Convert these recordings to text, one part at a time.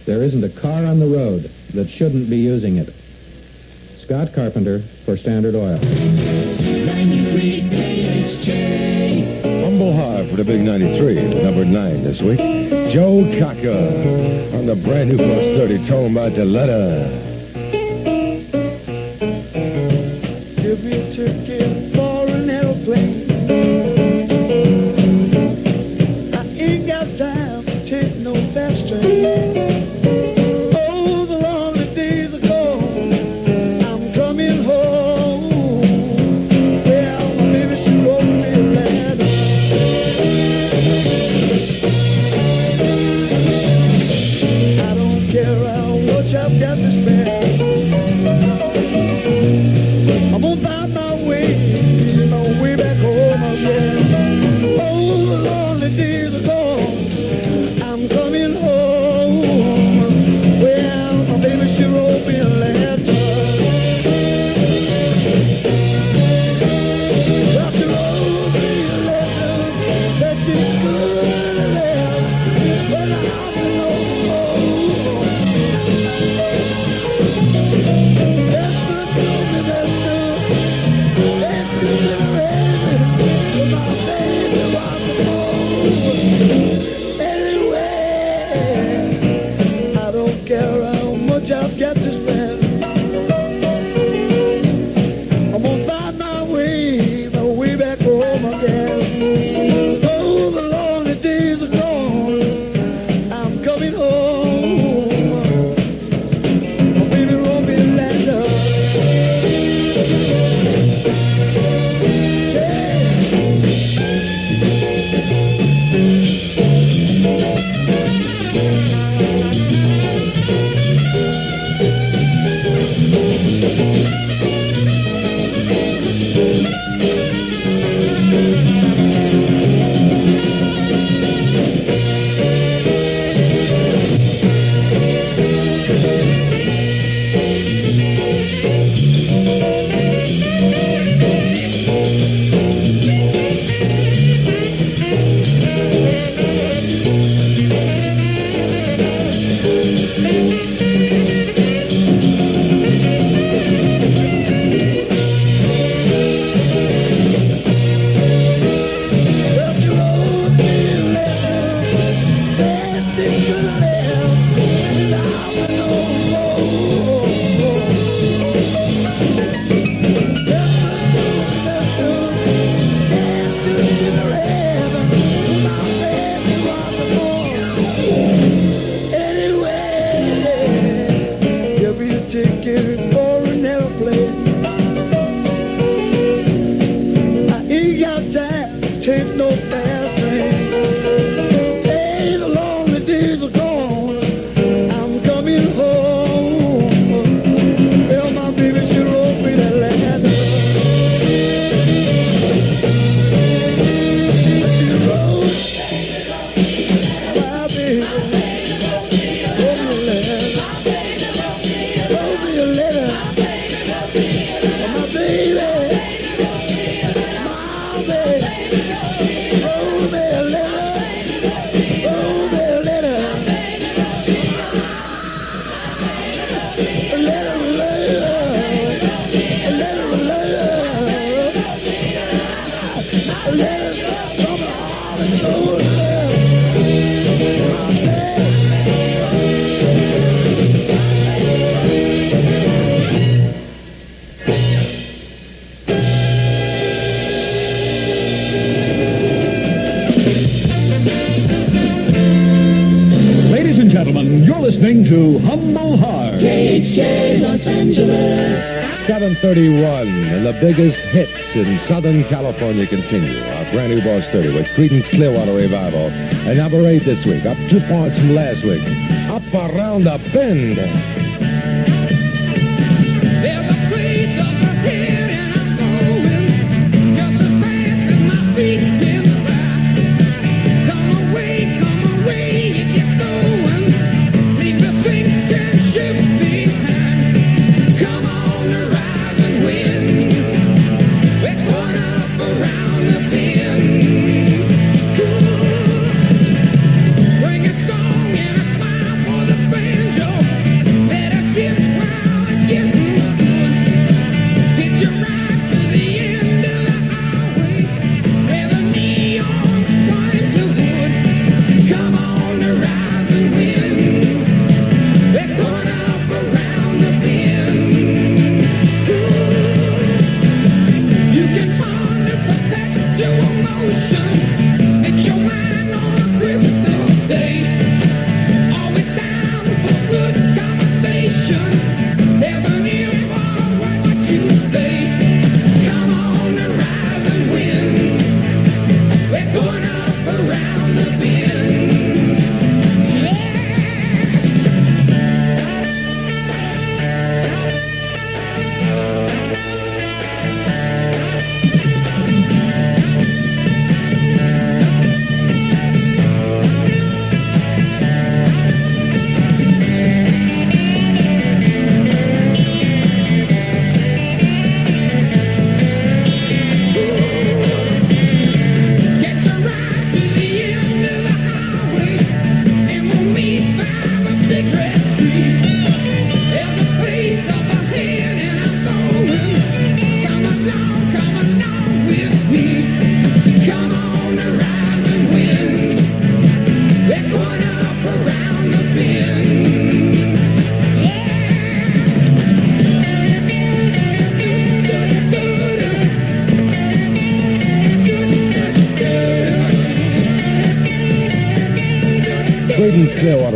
There isn't a car on the road that shouldn't be using it. Scott Carpenter for Standard Oil. 93 KHJ. Humble Harve for the big 93, number 9 this week. Joe Cocker on the brand new Boss 30, talking about the letter. Give me a ticket for an airplane. I ain't got time to take no fast train. Oh, the lonely days are gone. I'm coming home. Well, my baby, she wrote me a letter. I don't care how much I've got to spend. I'm on my way back home again. Oh, the lonely days are gone. I'm coming home. Well, my baby, she wrote me a letter. Well, she wrote me a letter that she could have left, but I've been home. That's good to me, that's good. That's good to me, but my baby was home. Anyway, I don't care how much I've got to spend. I'm gonna find my way back home again. Oh, the lonely days are gone. I'm coming home. My baby wrote me a letter. Take no fast train. Hey, the lonely days are gone. I'm coming home. Well, my baby, she wrote me that letter. She wrote, my baby, wrote me a letter. Wrote me a letter. My baby. Ladies and gentlemen, you're listening to Humble Harve. KHJ Los Angeles. 7:31, and the biggest hits in Southern California continue. Our brand new Boss 30 with Creedence Clearwater Revival. And number 8 this week, up 2 points from last week. Up around the bend. There's a place over here and I'm going, just as fast as my feet can fly. Come away, you get going, leave the sinking ship behind. Come on the rising wind, we're going up around the bend. Cool. Bring a song and a smile for the band.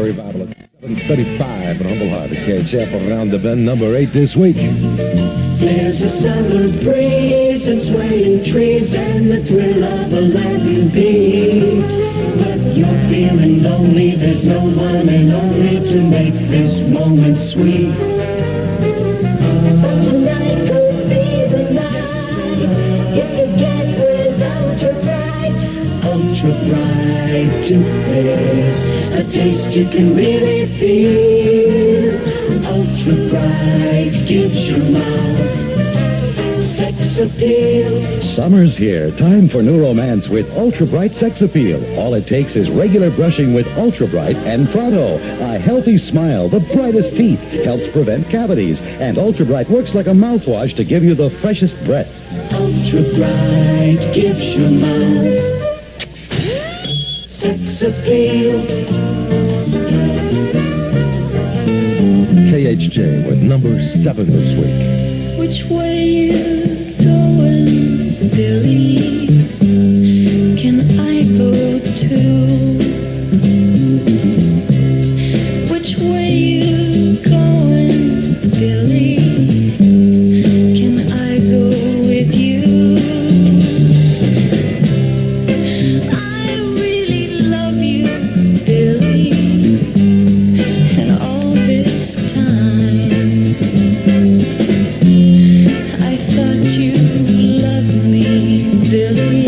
Revival at 7:35 in Humble Heart. The KHF around the bend, number 8 this week. There's a summer breeze and swaying trees and the thrill of a Latin beat. But you're feeling lonely, there's no one and only to make this moment sweet. Tonight could be the night if you get with Ultra Bright. Ultra Bright toothpaste, a taste you can really feel. Ultra Bright gives your mouth sex appeal. Summer's here. Time for new romance with Ultra Bright Sex Appeal. All it takes is regular brushing with Ultra Bright and Pronto. A healthy smile, the brightest teeth, helps prevent cavities. And Ultra Bright works like a mouthwash to give you the freshest breath. Ultra Bright gives your mouth sex appeal. KHJ with number 7 this week. Which way you going, Billy? Can I go too? Which way you going, Billy? Can I go with you? I really love you, Billy, and all this time I thought you loved me, Billy,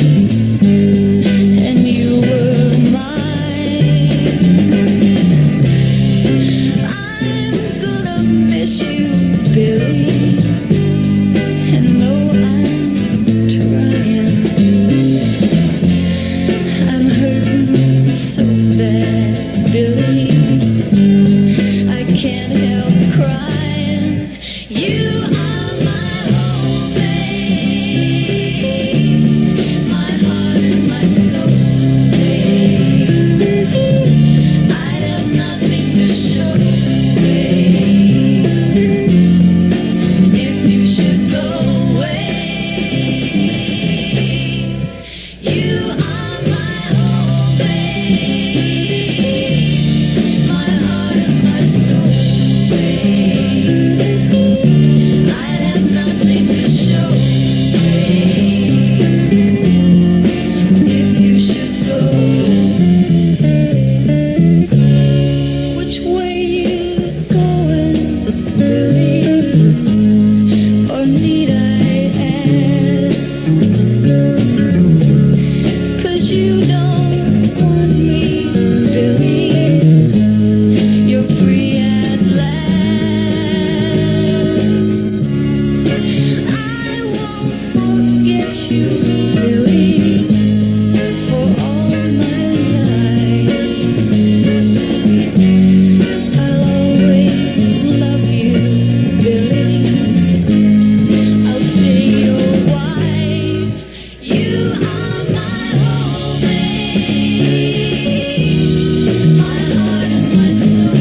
and you were mine. I'm gonna miss you, Billy, and no, I'm trying. I'm hurting so bad, Billy, I can't help crying. You are my whole babe, my heart and my soul, babe. I'd have nothing to show, babe, if you should go away. You are my whole babe, my heart and my soul, babe. I'd have nothing to show, babe, if you should go. Which way you going, Billy? Or need I ask? 'Cause you don't want me, Billy. You're free at last. I won't forget you, Billy, for all my life. I'll always love you, Billy. I'll stay your wife. You are my whole babe, my heart and my soul,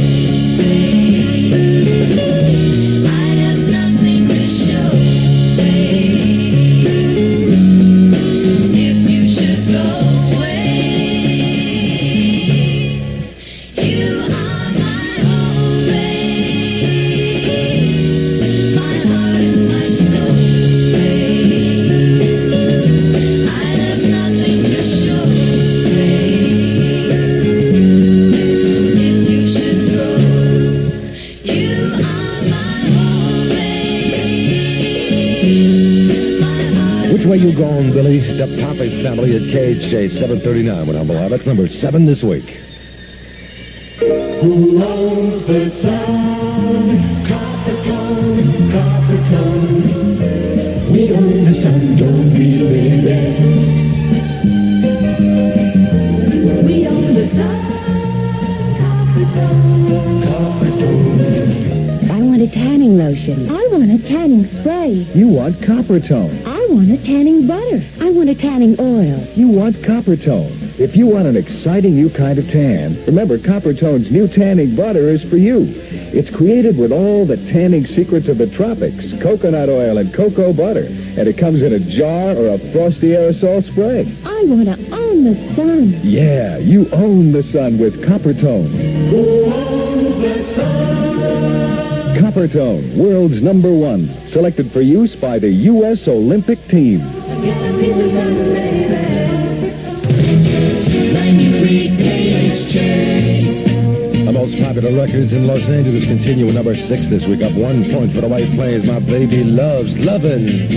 babe. I'd have nothing to show, babe, if you should go away. You are my whole babe, my heart and my soul, babe. I'd have nothing to show, babe, if you should go. You are my whole babe, my heart. Which way you going, Billy? The Poppy family at KHJ 7:39 with Humble Heart. That's number 7 this week. Who owns the sun? Coppertone, Coppertone. We own the sun, don't we, baby? We own the sun, Coppertone, Coppertone. I want a tanning lotion. I want a tanning spray. You want Coppertone. I want a tanning butter. I want a tanning oil. You want Coppertone. If you want an exciting new kind of tan, remember Coppertone's new tanning butter is for you. It's created with all the tanning secrets of the tropics, coconut oil and cocoa butter. And it comes in a jar or a frosty aerosol spray. I want to own the sun. Yeah, you own the sun with Coppertone. Go over, son. Coppertone, world's #1. Selected for use by the U.S. Olympic team. 93 KHJ. The most popular records in Los Angeles continue at number 6 this week. Up 1 point for the White Plains. My Baby Loves Lovin'.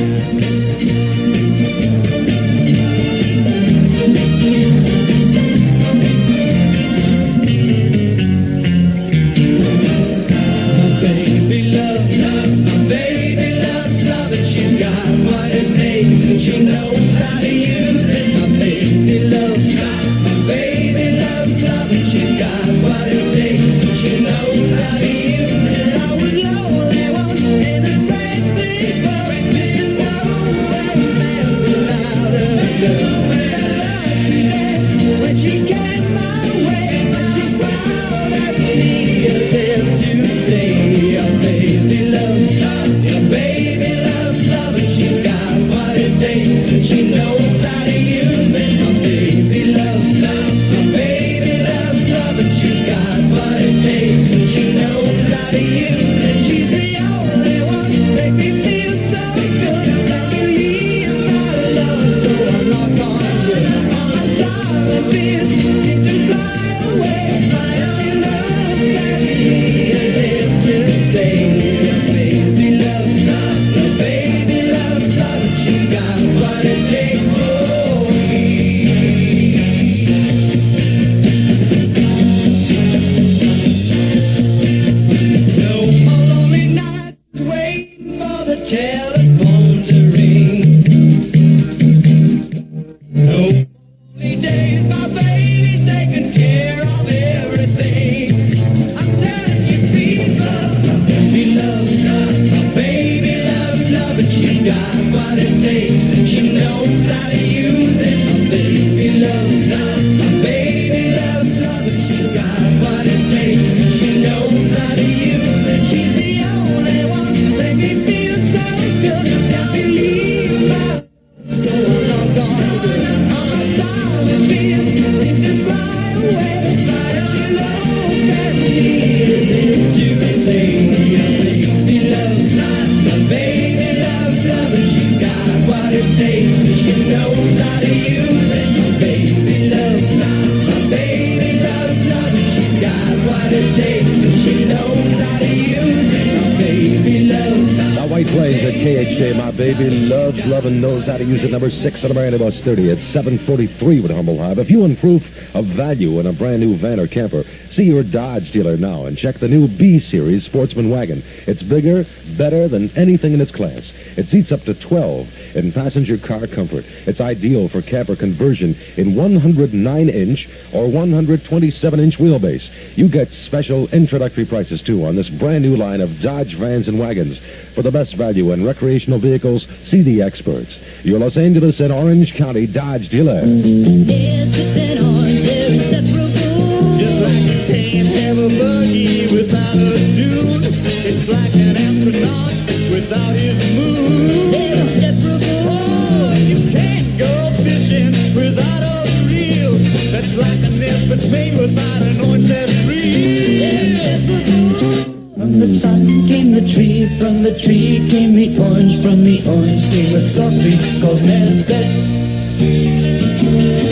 Plays at KHJ. My Baby Loves Lovin', knows how to use it. Number 6 on the brand bus 30 at 743 with Humble Harve. If you want proof of value in a brand new van or camper, see your Dodge dealer now and check the new B-Series Sportsman wagon. It's bigger, better than anything in its class. It seats up to 12 in passenger car comfort. It's ideal for camper conversion in 109-inch or 127-inch wheelbase. You get special introductory prices, too, on this brand new line of Dodge vans and wagons. For the best value in recreational vehicles, see the experts. Your Los Angeles and Orange County Dodge dealer. Yes, it's an orange, they're inseparable. Just like you can't have a buggy without a dude. It's like an astronaut without his moon. They're inseparable. Oh, you can't go fishing without a reel. That's like a nest that's made without an orange that's real. They're inseparable. From the sun came the tree, from the tree came the orange, from the orange came a soft tree called Manifest.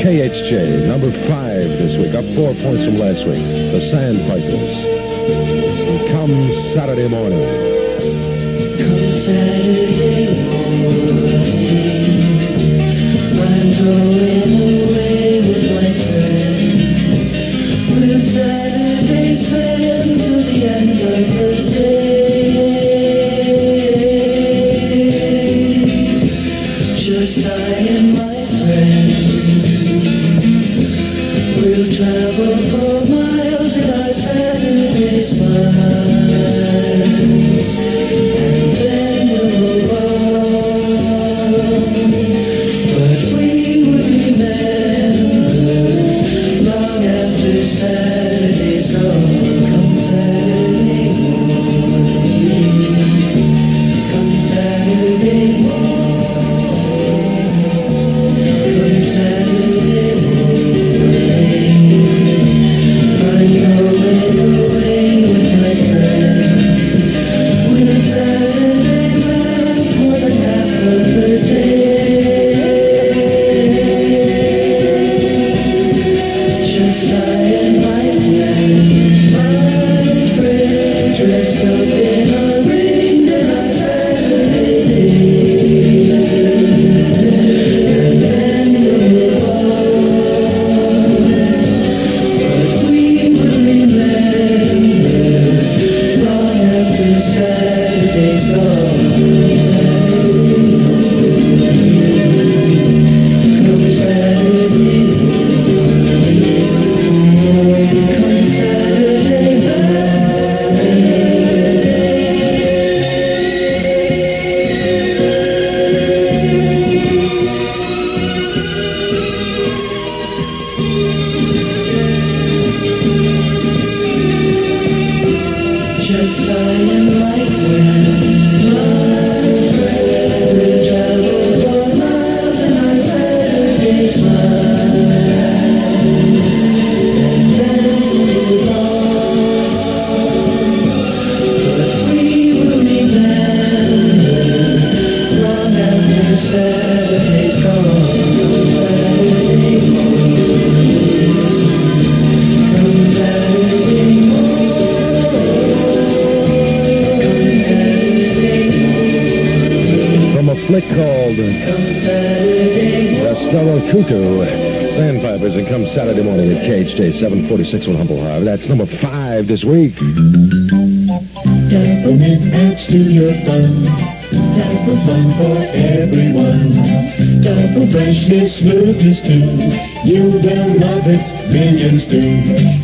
KHJ, number 5 this week, up 4 points from last week. The Sandpipers. And come Saturday morning. Come Saturday morning, I'm going away with my friend. We'll Saturday spend till the end of the day. Just I and my friend. We'll travel for miles in our Saturday smiles. But we would Flick called Restoro Cuckoo. Sandpipers, and come Saturday morning at KHJ 746 on Humble Harve. That's number 5 this week. Peppermint adds to your fun. Double fun for everyone. Double freshness, smoothness too. You will love it, millions do.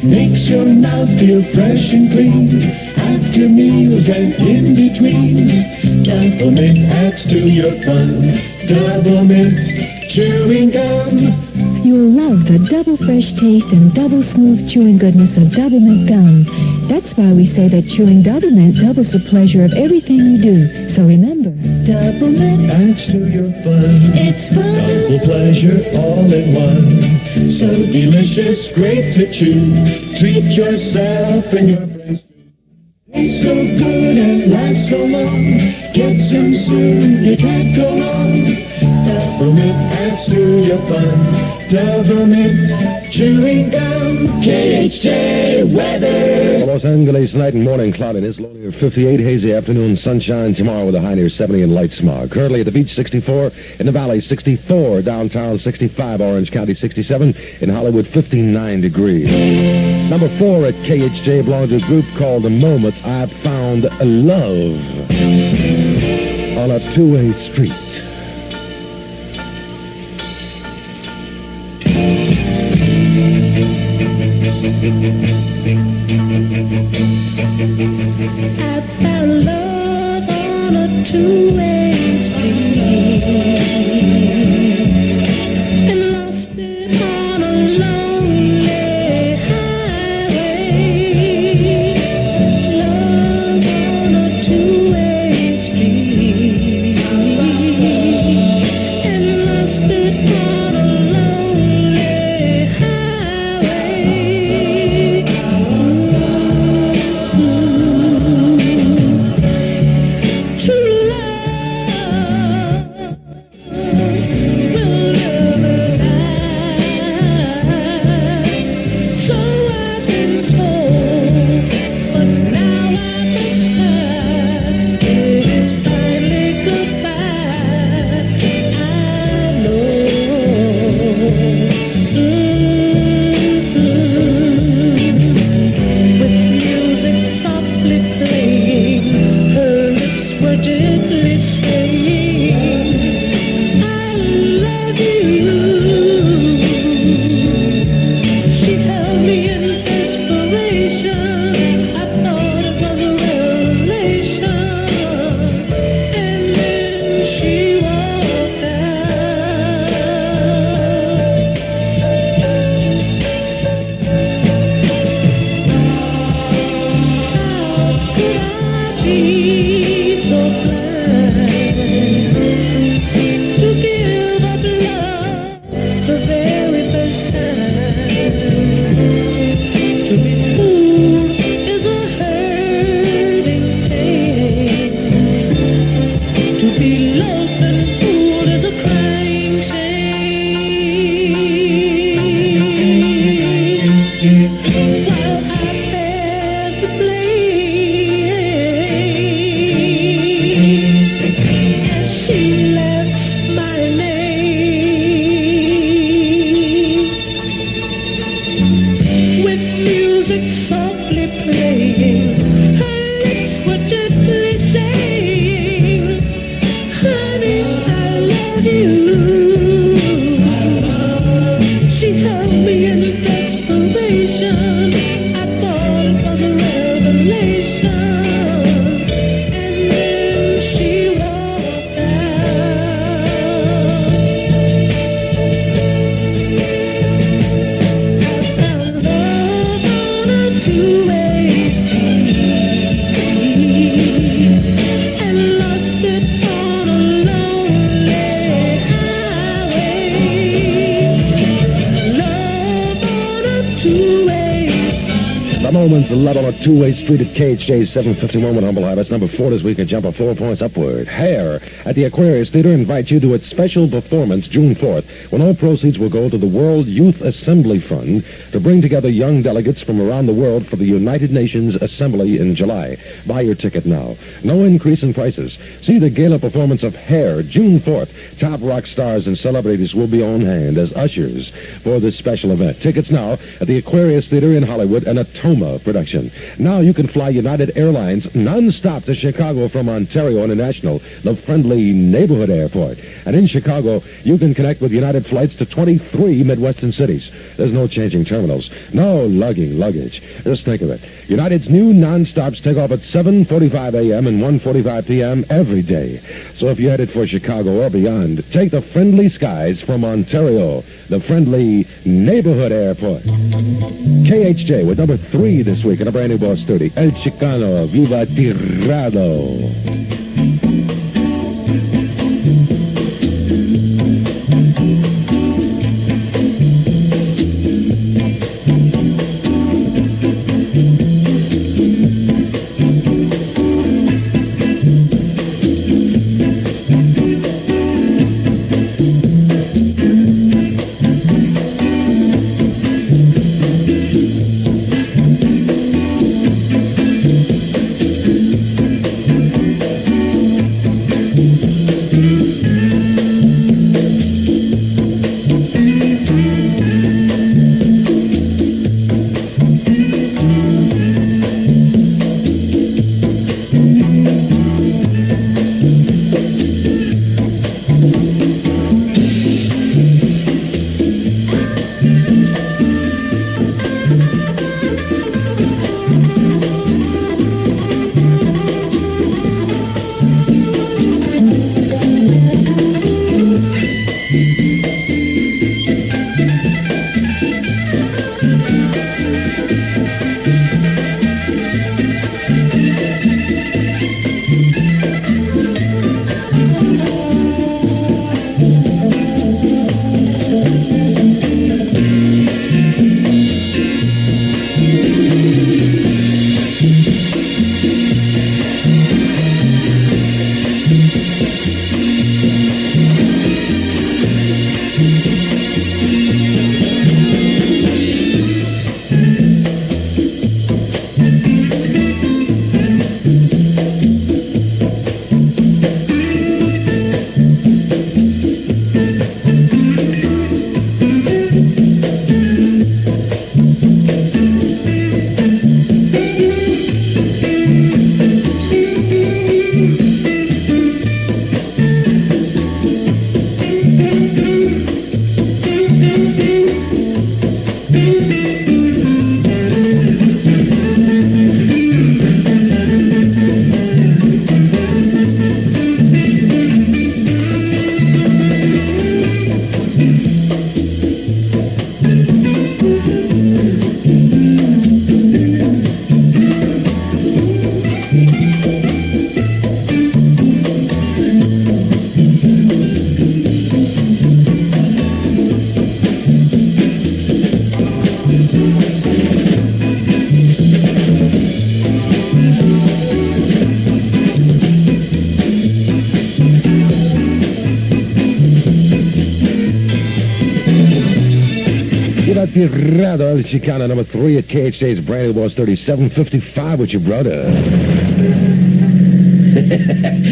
Makes your mouth feel fresh and clean after meals and in between. Double mint adds to your fun. Double mint chewing gum. You'll love the double fresh taste and double smooth chewing goodness of Double Mint gum. That's why we say that chewing Double Mint doubles the pleasure of everything you do. So remember, Double Mint adds to your fun. It's fun. Double pleasure all in one. So delicious, great to chew. Treat yourself and your friends too. Tastes so good and lasts so long. Get some soon, you can't go wrong. Double Mint adds to your fun. Double Mint chewing gum. KHJ weather. Los Angeles night and morning cloudiness, low near 58, hazy afternoon, sunshine tomorrow with a high near 70 and light smog. Currently at the beach 64, in the valley 64, downtown 65, Orange County 67, in Hollywood 59 degrees. Number 4 at KHJ belongs to a group called The Moments. I Found Love on a two-way street. I found love on a two-way street and lost it on a lonely highway. Love on a two-way street and lost it on a lonely highway. True love performance level, a two-way street at KHJ 751 with Humble High. That's number 4 this week, a jump of 4 points upward. Hair at the Aquarius Theater invites you to its special performance June 4th, when all proceeds will go to the World Youth Assembly Fund to bring together young delegates from around the world for the United Nations Assembly in July. Buy your ticket now. No increase in prices. See the gala performance of Hair June 4th. Top rock stars and celebrities will be on hand as ushers for this special event. Tickets now at the Aquarius Theater in Hollywood, and a Toma production. Now you can fly United Airlines non-stop to Chicago from Ontario International, the friendly neighborhood airport. And in Chicago, you can connect with United flights to 23 Midwestern cities. There's no changing terminals, no lugging luggage. Just think of it. United's new non-stops take off at 7:45 a.m. and 1:45 p.m. every day. So if you're headed for Chicago or beyond, take the friendly skies from Ontario, the friendly neighborhood airport. KHJ with number 3 this week in a brand new Boss 30. El Chicano, Viva Tirado. Tirado, El Chicano, number 3 at KHJ's brand new Boss 3755 with your brother.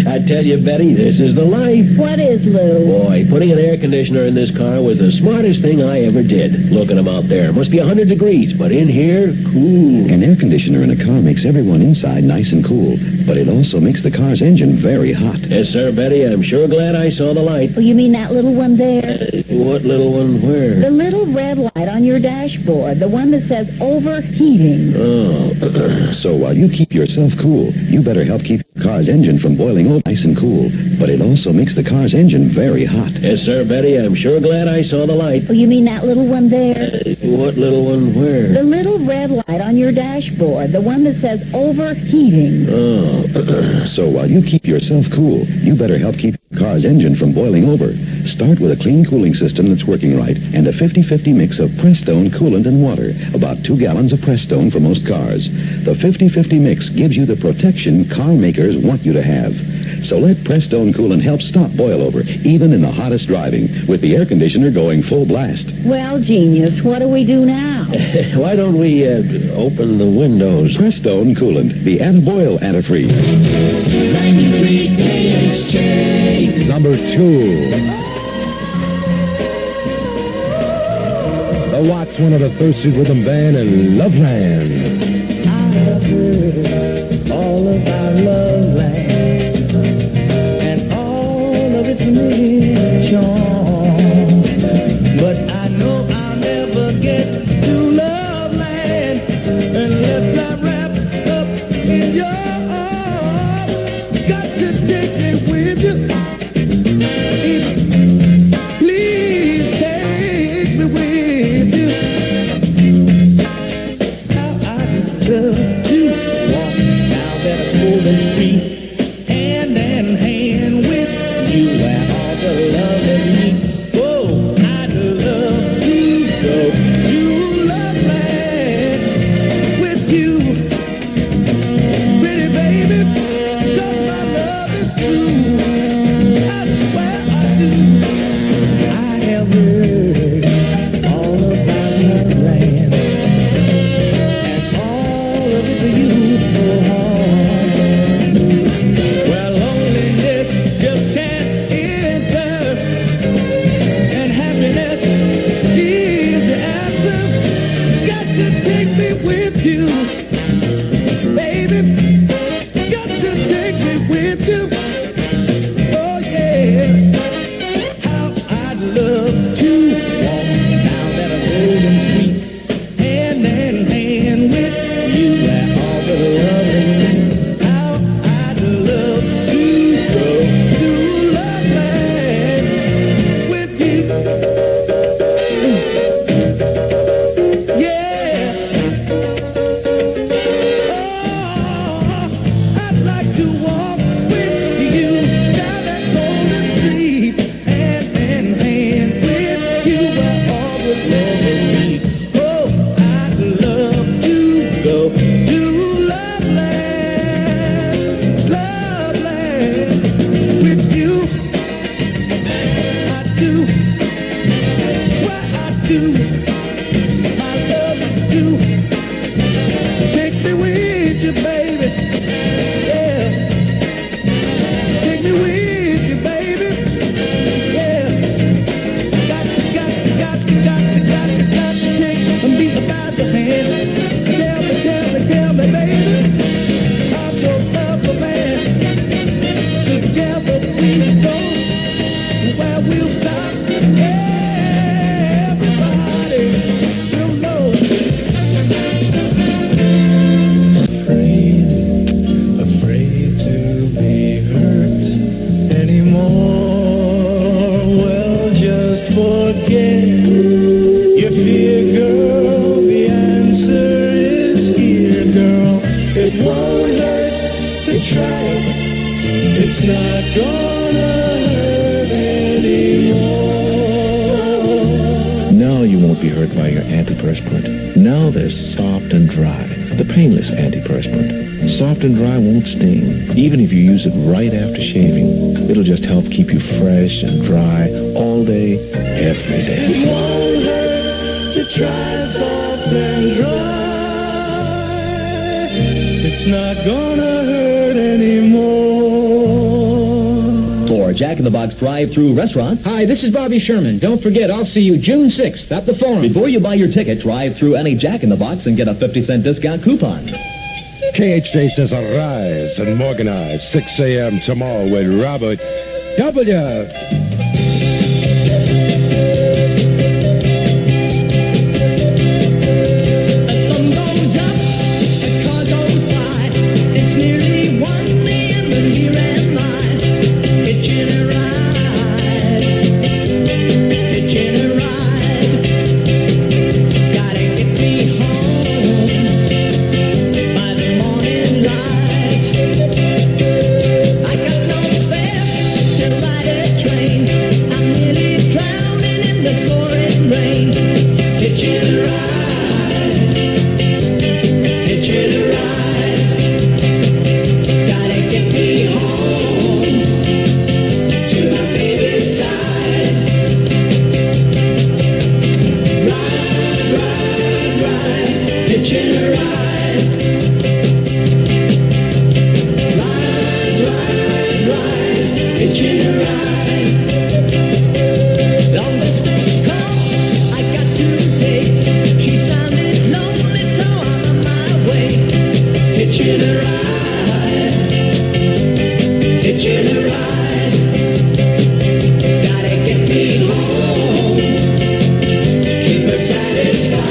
I tell you, Betty, this is the life. What is, Lou? Boy, putting an air conditioner in this car was the smartest thing I ever did. Look at them out there. Must be 100 degrees, but in here, cool. An air conditioner in a car makes everyone inside nice and cool, but it also makes the car's engine very hot. Yes, sir, Betty. I'm sure glad I saw the light. Oh, you mean that little one there? What little one? Where? The little red light on your dashboard, the one that says overheating. Oh. So while you keep yourself cool, you better help keep your car's engine from boiling over nice and cool, but it also makes the car's engine very hot. Yes, sir, Betty. I'm sure glad I saw the light. Oh, you mean that little one there? What little one? Where? The little red light on your dashboard, the one that says overheating. Oh. So while you keep yourself cool, you better help keep your car's engine from boiling over. Start with a clean cooling system that's working right and a 50-50 mix of Prestone coolant and water, about 2 gallons of Prestone for most cars. The 50-50 mix gives you the protection car makers want you to have. So let Prestone coolant help stop boil over, even in the hottest driving, with the air conditioner going full blast. Well, genius, what do we do now? Why don't we open the windows? Prestone coolant, the anti-boil antifreeze. 93 KHJ. Number 2. The Watts, one of the Thirsty Rhythm Band in Loveland. I have heard all about Loveland and all of its many charms, but I know I'll never get to Loveland unless I'm wrapped up in your arms. Got to take me with you. Please take me with you. How I love to walk down that golden street, hand in hand with you and all the love in me. Oh, I'd love to go to Loveland with you, pretty baby, 'cause my love is true. I swear I do. I have heard all about Loveland and all of its beautiful heart. Well, loneliness just can't enter, and happiness is the answer. Got to take me with you, baby. Got to take me with you. Oh yeah. How I'd love to walk down that golden street, hand in hand with you and all the love in me. How I'd love to go to Loveland with you. Yeah. Oh, I'd like to walk with you down that golden street, hand in hand with you where all the love in me. Oh, I'd love to go to Loveland, Loveland with you. I do, well I do, my love is true. Take me with you, baby, yeah. Take me with you, baby, yeah. Got to take me by the hand. Tell me, baby, I'm your lover man. Together we go where we'll stop. Everybody will know. Afraid to be hurt anymore. Well, just forget your fear, girl. The answer is here, girl. It won't hurt to try. It's not gonna hurt anymore. Now you won't be hurt by your antiperspirant. Now they're soft and dry. The painless antiperspirant. Soft and dry won't sting. Even if you use it right after shaving, it'll just help keep you fresh and dry all day, every day. It won't hurt to try soft and dry. It's not gonna hurt anymore. For Jack in the Box drive-through restaurants. Hi, this is Bobby Sherman. Don't forget, I'll see you June 6th at the Forum. Before you buy your ticket, drive through any Jack in the Box and get a 50-cent discount coupon. KHJ says arise and organize. 6 a.m. tomorrow with Robert W. I got no fare to ride it. ride. Hitching a ride. Gotta get me home. Keep her satisfied.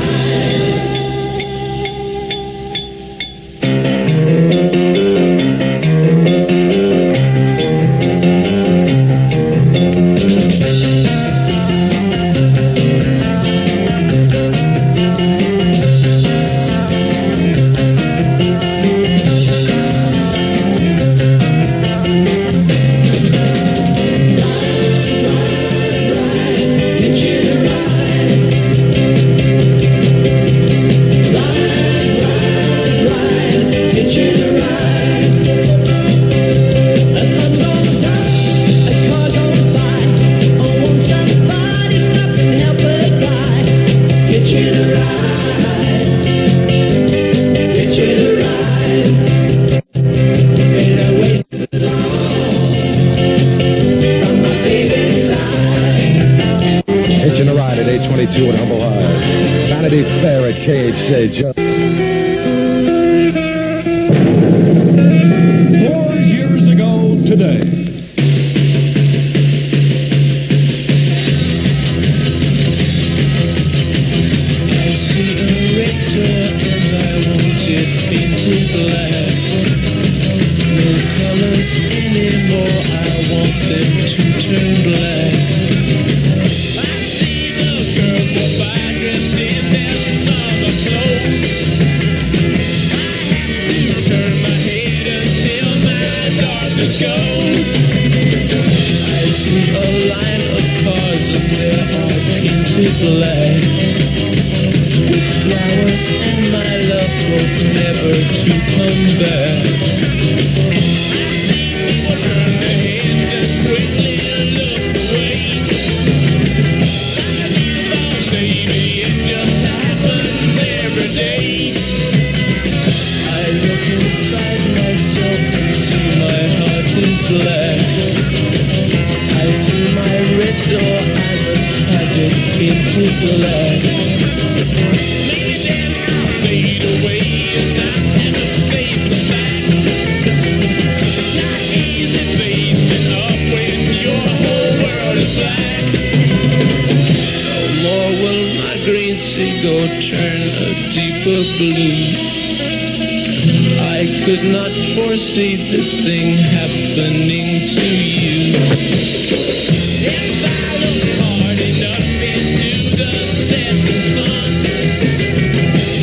Hitching a ride at 822 in Humble High. Vanity Fair at KHJ. 4 years ago today. Black with flowers and my love hope never to come back. I turn the head just quickly and look away. Like you thought, baby, it just happens every day. I look inside myself and see my heart is black. I see my red door as a target into black. Maybe then I'll fade away and not have to face the facts. It's not easy facing up when your whole world is black. No more will my green seagull turn a deeper blue. I could not foresee this thing happening to you. If I look hard enough into the setting sun,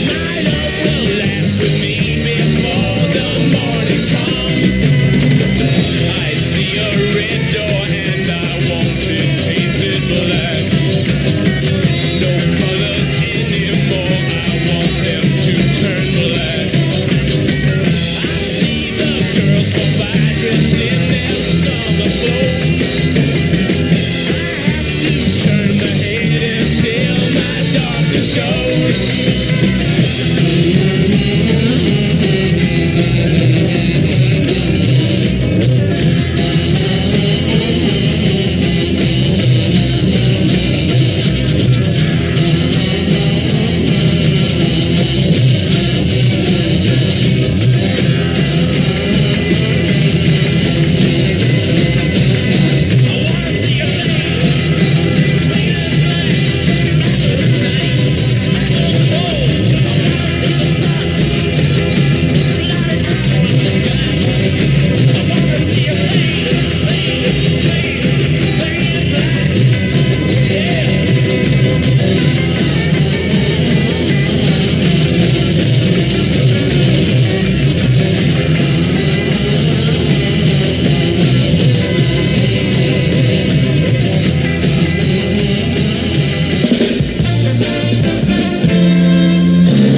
my love will last with me before the morning comes. I see a red door and I want it painted black. No colors anymore, I want them to turn black. I see the girls go by dressed in their summer clothes. Turn my head until my darkness goes.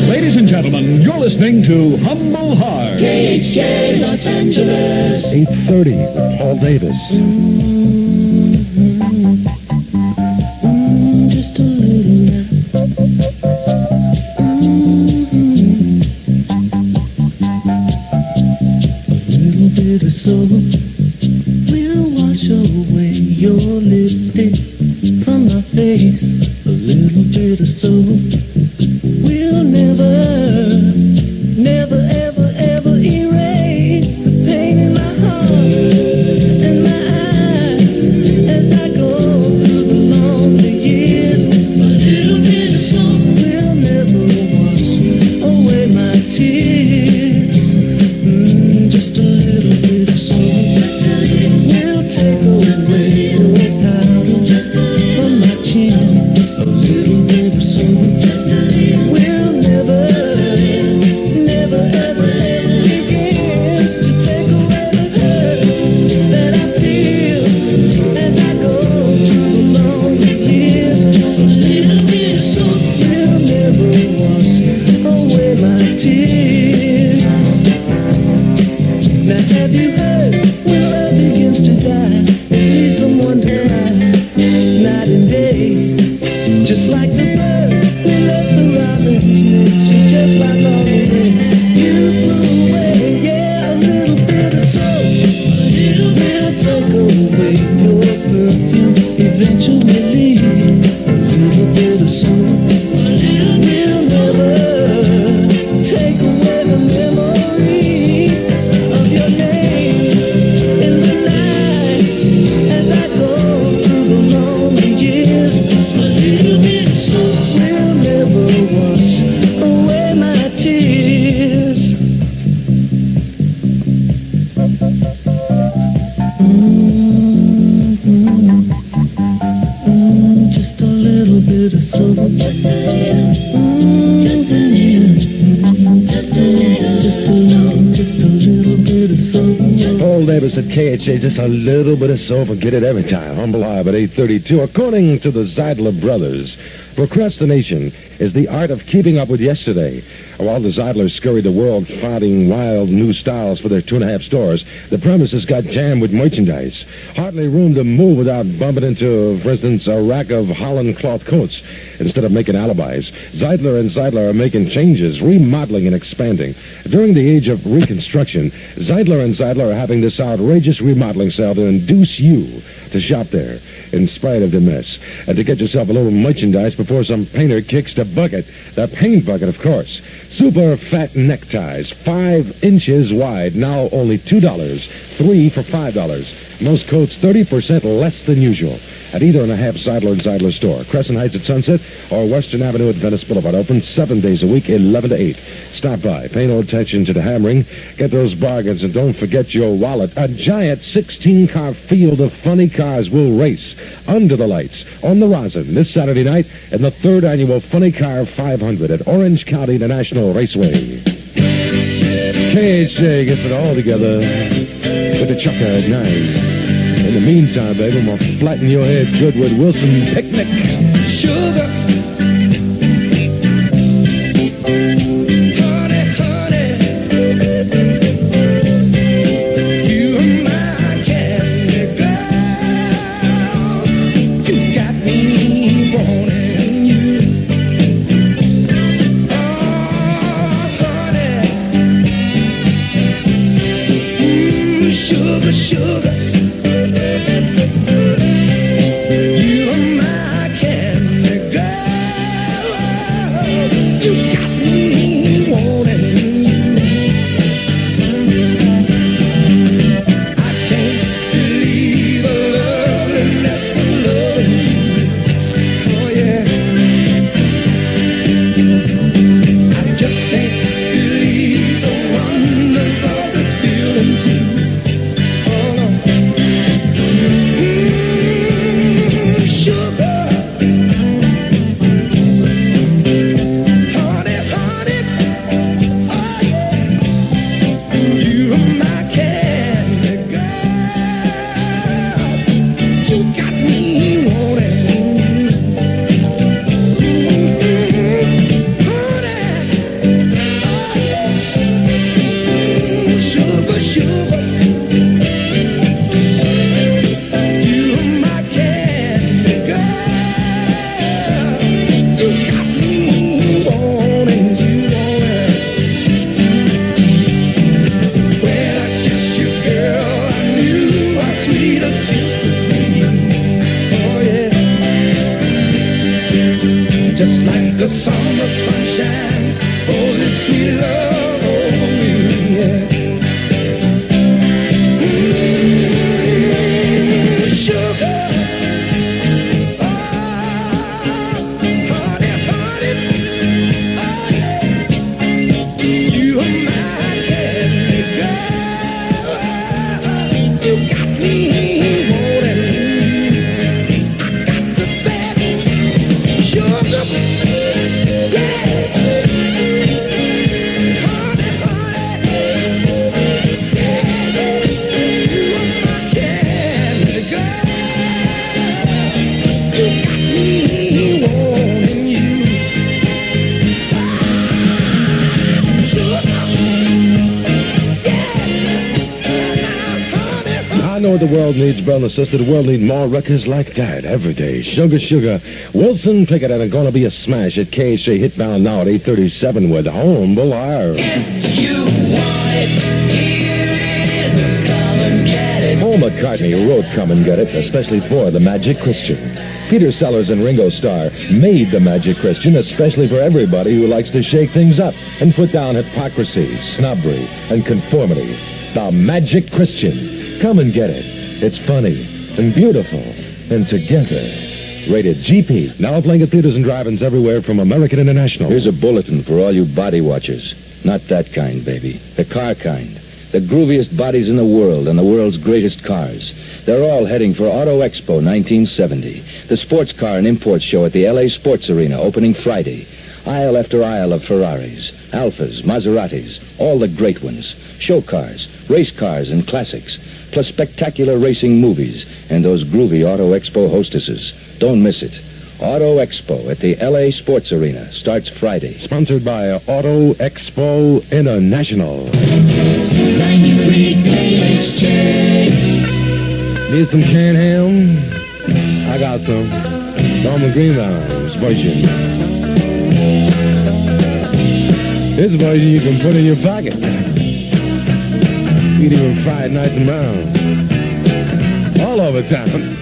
Ladies and gentlemen, you're listening to Humble Heart. KHJ Los Angeles. 8:30 with Paul Davis. Just a little bit of soap will wash away your lipstick from my face. A little bit of soap will never, ever erase Have you heard when love begins to die? It leaves someone to cry night and day. Just like the bird who left the robin's nest, you just like all the way. You flew away, yeah, a little bit of soap, a little bit of soap go away. Your perfume eventually leaves. A little bit of soap, a little bit will never take away the memory of your name in the night as I go through the lonely years. A little bit of soap will never wash away my tears. Just a little bit of soap. Just a little. Just a little. Just a little bit of soap. Old neighbors at KHJ, just a little bit of soap and get it every time. Humble Hive at 8:32. According to the Zeidler brothers, procrastination is the art of keeping up with yesterday. While the Zeidlers scurried the world finding wild new styles for their 2.5 stores, the premises got jammed with merchandise. Hardly room to move without bumping into, for instance, a rack of Holland cloth coats. Instead of making alibis, Zeidler and Zeidler are making changes, remodeling and expanding. During the age of reconstruction, Zeidler and Zeidler are having this outrageous remodeling sale to induce you to shop there in spite of the mess, and to get yourself a little merchandise before some painter kicks the bucket. The paint bucket, of course. Super fat neckties, 5 inches wide, now only $2, 3 for $5. Most coats 30% less than usual. At either and a half Zeidler and Zeidler store, Crescent Heights at Sunset or Western Avenue at Venice Boulevard, open 7 days a week, 11 to 8. Stop by, pay no attention to the hammering, get those bargains, and don't forget your wallet. A giant 16-car field of funny cars will race under the lights on the Rosin this Saturday night in the 3rd annual Funny Car 500 at Orange County International Raceway. KHJ gets it all together with the Chucker at 9. In the meantime, baby, I'm going to flatten your head good with Wilson Picnic. Sugar. Honey, honey. You are my candy girl. You got me wanting you. Oh, honey. Sugar, sugar. know the world needs, brother and sister. The world needs more records like that every day. Sugar, sugar. Wilson Pickett, and it's going to be a smash at KHJ Hitbound now at 8:37 with Humble Harve. Paul McCartney wrote Come and Get It, especially for the Magic Christian. Peter Sellers and Ringo Starr made the Magic Christian, especially for everybody who likes to shake things up and put down hypocrisy, snobbery, and conformity. The Magic Christian. Come and get it. It's funny and beautiful and together. Rated GP. Now playing at theaters and drive-ins everywhere from American International. Here's a bulletin for all you body watchers. Not that kind, baby. The car kind. The grooviest bodies in the world and the world's greatest cars. They're all heading for Auto Expo 1970, the sports car and import show at the LA Sports Arena, opening Friday. Aisle after aisle of Ferraris, Alfas, Maseratis, all the great ones. Show cars, race cars, and classics, plus spectacular racing movies and those groovy Auto Expo hostesses. Don't miss it. Auto Expo at the LA Sports Arena starts Friday. Sponsored by Auto Expo International. 93 KHJ. Need some canned ham? I got some. Norman Greenbaum's version. This version you can put in your pocket. Eat even fried nice and brown. All over town.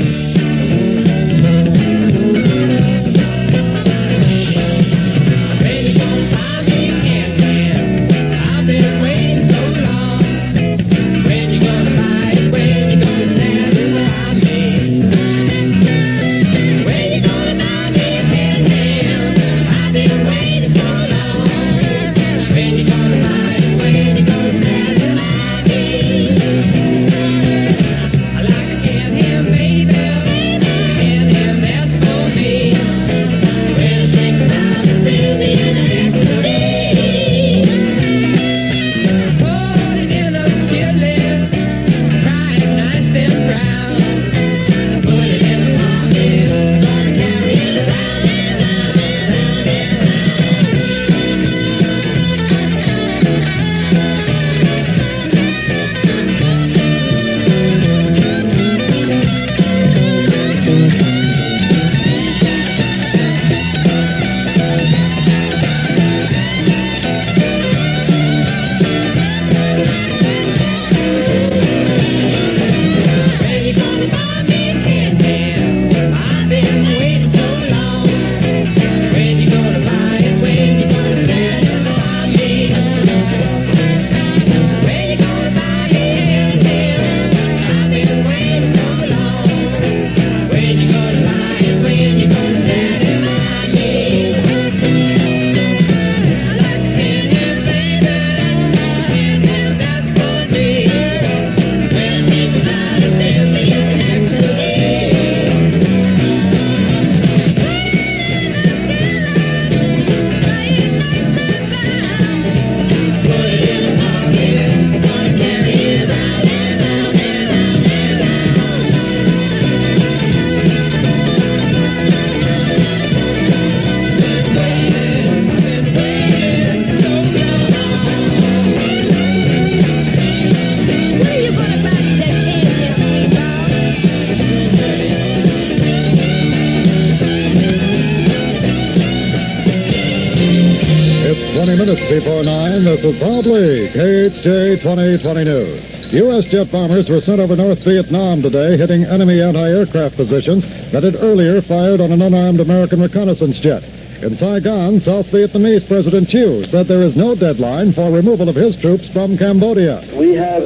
Minutes before 9, this is Bob Lee, KHJ 2020 News. U.S. jet bombers were sent over North Vietnam today, hitting enemy anti-aircraft positions that had earlier fired on an unarmed American reconnaissance jet. In Saigon, South Vietnamese President Thieu said there is no deadline for removal of his troops from Cambodia. We have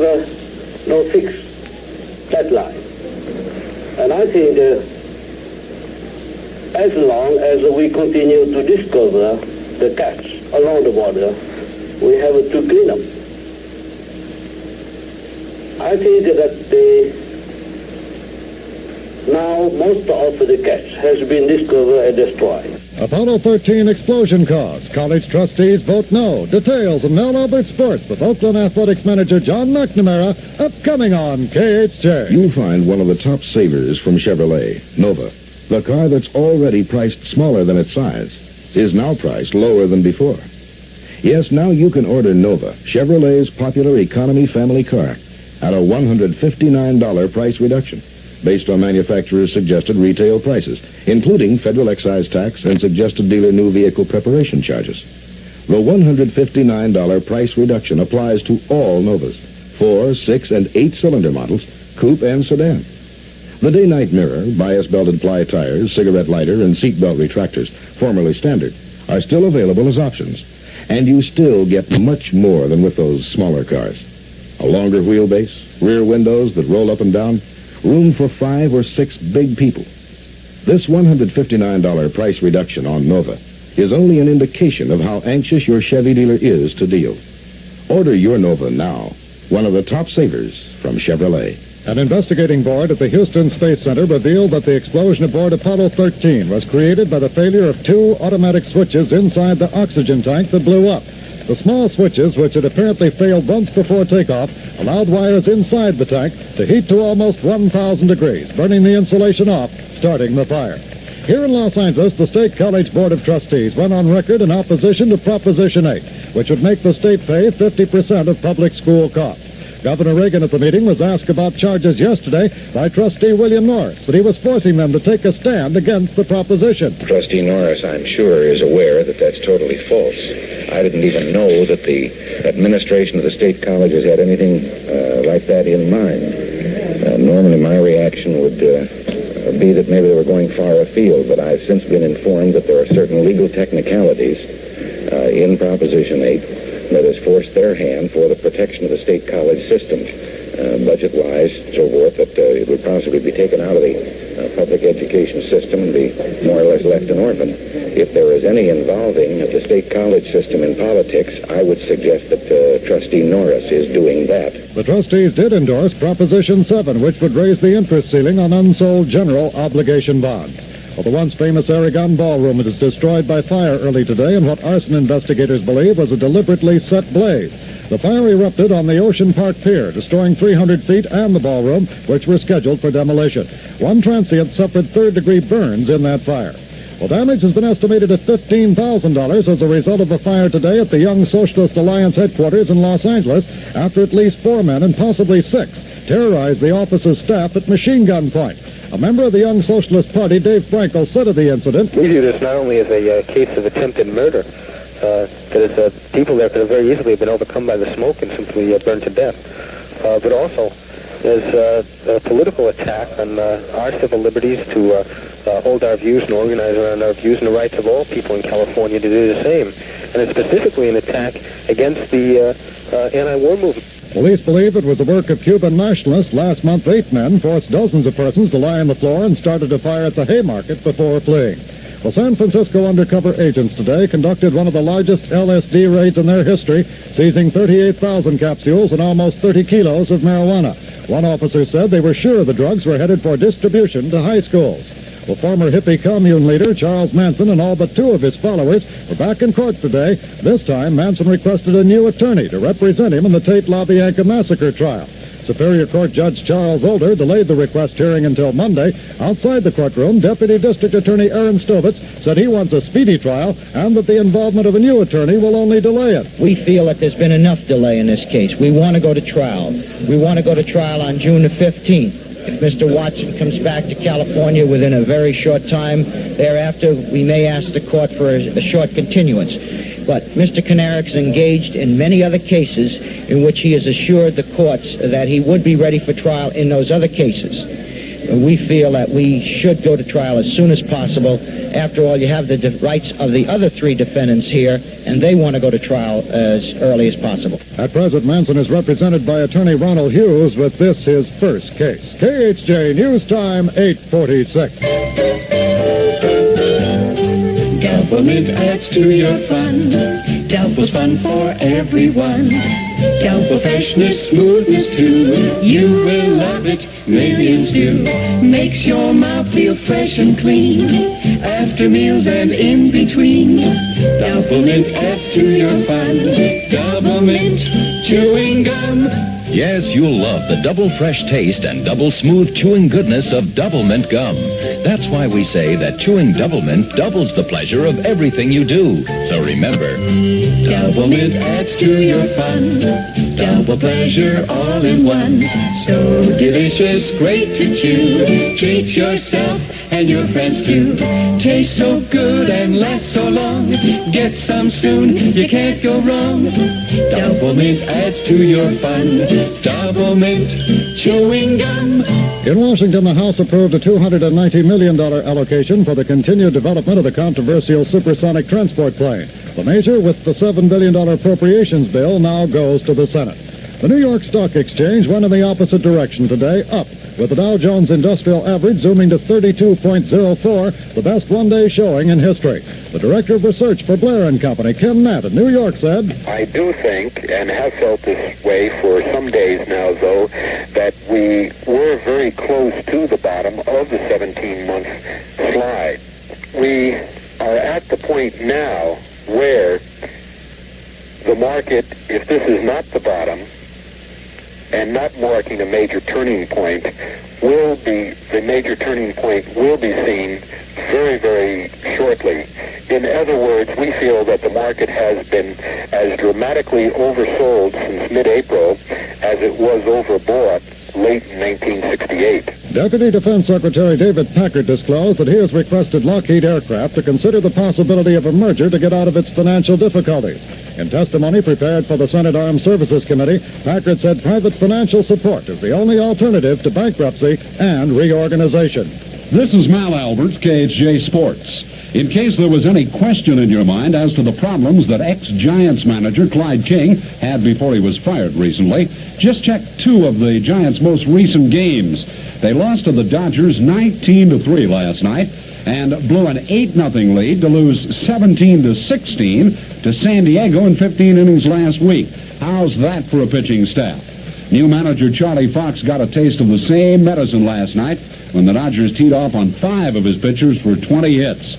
no fixed deadline. And I think as long as we continue to discover the gaps along the border, we have to clean up. I think that now most of the catch has been discovered and destroyed. Apollo 13 explosion cause. College trustees vote no. Details of Mel Albert Sports with Oakland Athletics manager John McNamara, upcoming on KHJ. You'll find one of the top savers from Chevrolet, Nova. The car that's already priced smaller than its size is now priced lower than before. Yes, now you can order Nova, Chevrolet's popular economy family car, at a $159 price reduction, based on manufacturer's suggested retail prices, including federal excise tax and suggested dealer new vehicle preparation charges. The $159 price reduction applies to all Novas, 4, 6, and 8-cylinder models, coupe and sedan. The day-night mirror, bias-belted ply tires, cigarette lighter, and seatbelt retractors, formerly standard, are still available as options. And you still get much more than with those smaller cars. A longer wheelbase, rear windows that roll up and down, room for 5 or 6 big people. This $159 price reduction on Nova is only an indication of how anxious your Chevy dealer is to deal. Order your Nova now, one of the top savers from Chevrolet. An investigating board at the Houston Space Center revealed that the explosion aboard Apollo 13 was created by the failure of 2 automatic switches inside the oxygen tank that blew up. The small switches, which had apparently failed once before takeoff, allowed wires inside the tank to heat to almost 1,000 degrees, burning the insulation off, starting the fire. Here in Los Angeles, the State College Board of Trustees went on record in opposition to Proposition 8, which would make the state pay 50% of public school costs. Governor Reagan at the meeting was asked about charges yesterday by Trustee William Norris that he was forcing them to take a stand against the proposition. Trustee Norris, I'm sure, is aware that that's totally false. I didn't even know that the administration of the state colleges had anything like that in mind. Normally my reaction would be that maybe they were going far afield, but I've since been informed that there are certain legal technicalities in Proposition 8 that has forced their hand for the protection of the state college system, budget-wise, so forth, that it would possibly be taken out of the public education system and be more or less left an orphan. If there is any involving of the state college system in politics, I would suggest that Trustee Norris is doing that. The trustees did endorse Proposition 7, which would raise the interest ceiling on unsold general obligation bonds. Well, the once famous Aragon Ballroom was destroyed by fire early today in what arson investigators believe was a deliberately set blaze. The fire erupted on the Ocean Park Pier, destroying 300 feet and the ballroom, which were scheduled for demolition. One transient suffered third-degree burns in that fire. Well, damage has been estimated at $15,000 as a result of a fire today at the Young Socialist Alliance headquarters in Los Angeles, after at least 4 men and possibly 6 terrorized the office's staff at machine gun point. A member of the Young Socialist Party, Dave Frankel, said of the incident, "We view this not only as a case of attempted murder, that is, people there could have very easily been overcome by the smoke and simply burned to death, but also as a political attack on our civil liberties to hold our views and organize around our views and the rights of all people in California to do the same. And it's specifically an attack against the anti-war movement." Police believe it was the work of Cuban nationalists. Last month, 8 men forced dozens of persons to lie on the floor and started a fire at the Haymarket before fleeing. Well, San Francisco undercover agents today conducted one of the largest LSD raids in their history, seizing 38,000 capsules and almost 30 kilos of marijuana. One officer said they were sure the drugs were headed for distribution to high schools. Well, former hippie commune leader Charles Manson and all but 2 of his followers were back in court today. This time, Manson requested a new attorney to represent him in the Tate LaBianca massacre trial. Superior Court Judge Charles Older delayed the request hearing until Monday. Outside the courtroom, Deputy District Attorney Aaron Stovitz said he wants a speedy trial and that the involvement of a new attorney will only delay it. We feel that there's been enough delay in this case. We want to go to trial. We want to go to trial on June the 15th. If Mr. Watson comes back to California within a very short time thereafter, we may ask the court for a short continuance. But Mr. Kanarik's engaged in many other cases in which he has assured the courts that he would be ready for trial in those other cases. We feel that we should go to trial as soon as possible. After all, you have the rights of the other 3 defendants here, and they want to go to trial as early as possible. At present, Manson is represented by attorney Ronald Hughes with this, his first case. KHJ News Time, 8:46. Doublemint adds to your fun. Double's fun for everyone. Double freshness, smoothness too. You will love it, millions do. Makes your mouth feel fresh and clean after meals and in between. Doublemint adds to your fun. Doublemint chewing gum. Yes, you'll love the double fresh taste and double smooth chewing goodness of Double Mint gum. That's why we say that chewing Double Mint doubles the pleasure of everything you do. So remember, Double Mint adds to your fun. Double pleasure all in one. So delicious, great to chew. Treat yourself and your friends too. Tastes so good and lasts so long. Get some soon, you can't go wrong. Double Mint adds to your fun. Double Mint chewing gum. In Washington, the House approved a $290 million allocation for the continued development of the controversial supersonic transport plane. The measure, with the $7 billion appropriations bill, now goes to the Senate. The New York Stock Exchange went in the opposite direction today, up, with the Dow Jones Industrial Average zooming to 32.04, the best one-day showing in history. The Director of Research for Blair & Company, Ken Nat in New York, said, I do think, and have felt this way for some days now, though, that we were very close to the bottom of the 17-month slide. We are at the point now where the market, if this is not the bottom, and not marking a major turning point, the major turning point will be seen very, very shortly. In other words, we feel that the market has been as dramatically oversold since mid-April as it was overbought late in 1968. Deputy Defense Secretary David Packard disclosed that he has requested Lockheed Aircraft to consider the possibility of a merger to get out of its financial difficulties. In testimony prepared for the Senate Armed Services Committee, Packard said private financial support is the only alternative to bankruptcy and reorganization. This is Mal Alberts, KHJ Sports. In case there was any question in your mind as to the problems that ex-Giants manager Clyde King had before he was fired recently, just check two of the Giants' most recent games. They lost to the Dodgers 19-3 last night and blew an 8-0 lead to lose 17-16 to San Diego in 15 innings last week. How's that for a pitching staff? New manager Charlie Fox got a taste of the same medicine last night when the Dodgers teed off on 5 of his pitchers for 20 hits.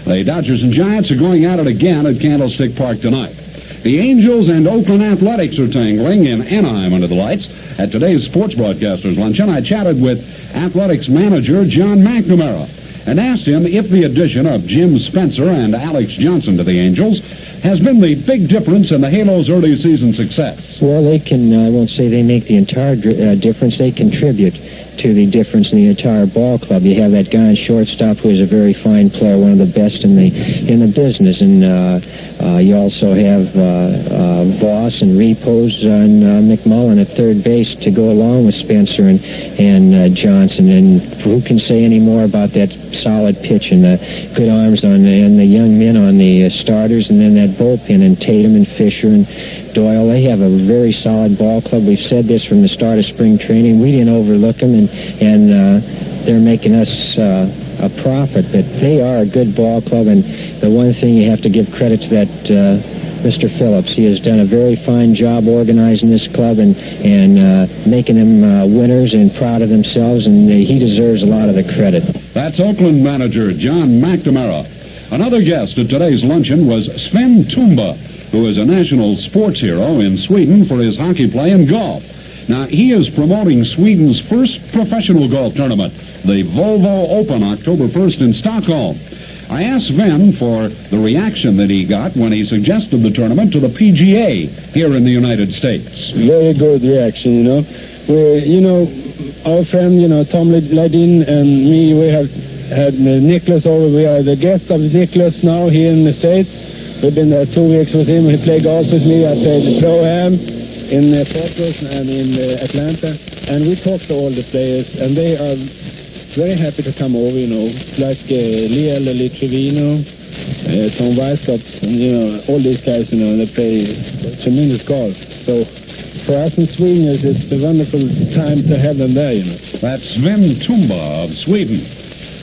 The Dodgers and Giants are going at it again at Candlestick Park tonight. The Angels and Oakland Athletics are tangling in Anaheim under the lights. At today's Sports Broadcasters Luncheon, I chatted with Athletics manager John McNamara and asked him if the addition of Jim Spencer and Alex Johnson to the Angels has been the big difference in the Halos' early season success. Well, they can, I won't say they make the entire difference, they contribute to the difference in the entire ball club. You have that guy on shortstop who is a very fine player, one of the best in the business, and you also have Voss and Repos and McMullen at third base to go along with Spencer and Johnson. And who can say any more about that solid pitch and the good arms and the young men on the starters, and then that bullpen and Tatum and Fisher and Doyle. They have a very solid ball club. We've said this from the start of spring training. We didn't overlook them, and they're making us a profit. But they are a good ball club, and the one thing you have to give credit to that Mr. Phillips. He has done a very fine job organizing this club and making them winners and proud of themselves, and he deserves a lot of the credit. That's Oakland manager John McNamara. Another guest at today's luncheon was Sven Tumba, who is a national sports hero in Sweden for his hockey play and golf. Now, he is promoting Sweden's first professional golf tournament, the Volvo Open, October 1st in Stockholm. I asked Sven for the reaction that he got when he suggested the tournament to the PGA here in the United States. Very good reaction, you know. Our friend, Tom Ledin and me, we have had Nicholas over. We are the guests of Nicholas now here in the States. We've been there 2 weeks with him. He played golf with me. I played Pro-Am in Portland and in Atlanta. And we talked to all the players, and they are very happy to come over, like Liel Litrivino, Tom Weissgott, and, all these guys, they play tremendous golf. So for us in Sweden, it's a wonderful time to have them there, That's Sven Tumba of Sweden.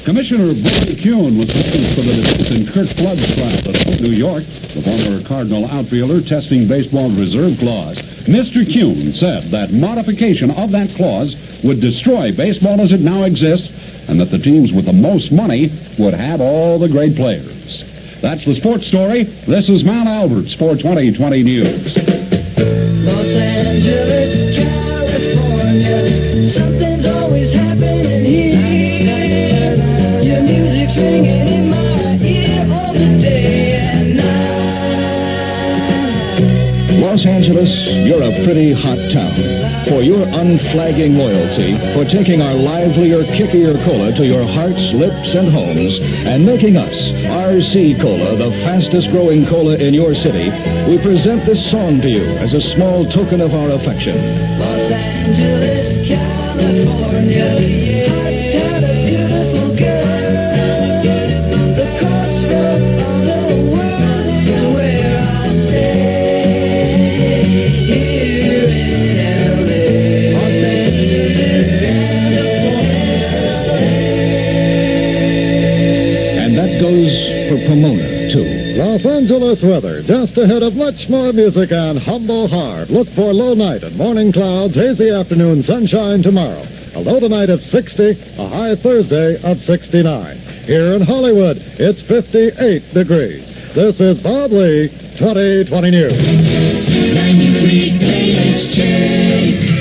Commissioner Brian Kuhn was sentenced for the defense in Kurt Flood's trial at New York, the former Cardinal outfielder testing baseball's reserve clause. Mr. Kuhn said that modification of that clause would destroy baseball as it now exists, and that the teams with the most money would have all the great players. That's the sports story. This is Mal Alberts for 2020 News. Los Angeles, California, something's always happening here. Your music's ringing in my ear all the day and night. Los Angeles Angeles, you're a pretty hot town. For your unflagging loyalty, for taking our livelier, kickier cola to your hearts, lips, and homes, and making us, RC Cola, the fastest growing cola in your city, we present this song to you as a small token of our affection. Los Angeles, California, hot town of beautiful girls. The crossroads of the world is where I stay. Here in LA, Los Angeles, California. And that goes for Pomona, too. Los Angeles weather, just ahead of much more music and humble Harve. Look for low night and morning clouds, hazy afternoon sunshine tomorrow. A low tonight of 60, a high Thursday of 69. Here in Hollywood, it's 58 degrees. This is Bob Lee, 2020 News. 93 KHJ.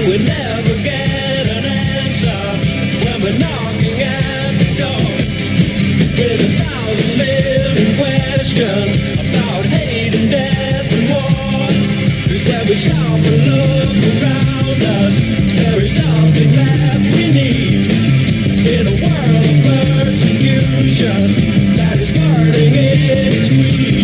We never get an answer when we're knocking at the door. With 1,000 million questions about hate and death and war. Is where we stop and look around us. There is nothing that we need in a world of persecution that is burning its weed.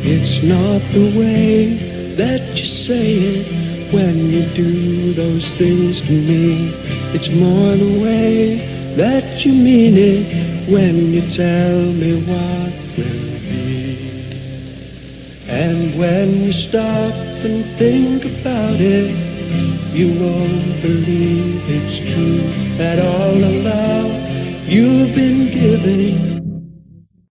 It's not the way that you say it when you do those things to me. It's more the way that you mean it when you tell me what will be. And when you stop and think about it, you won't believe it's true that all the love you've been giving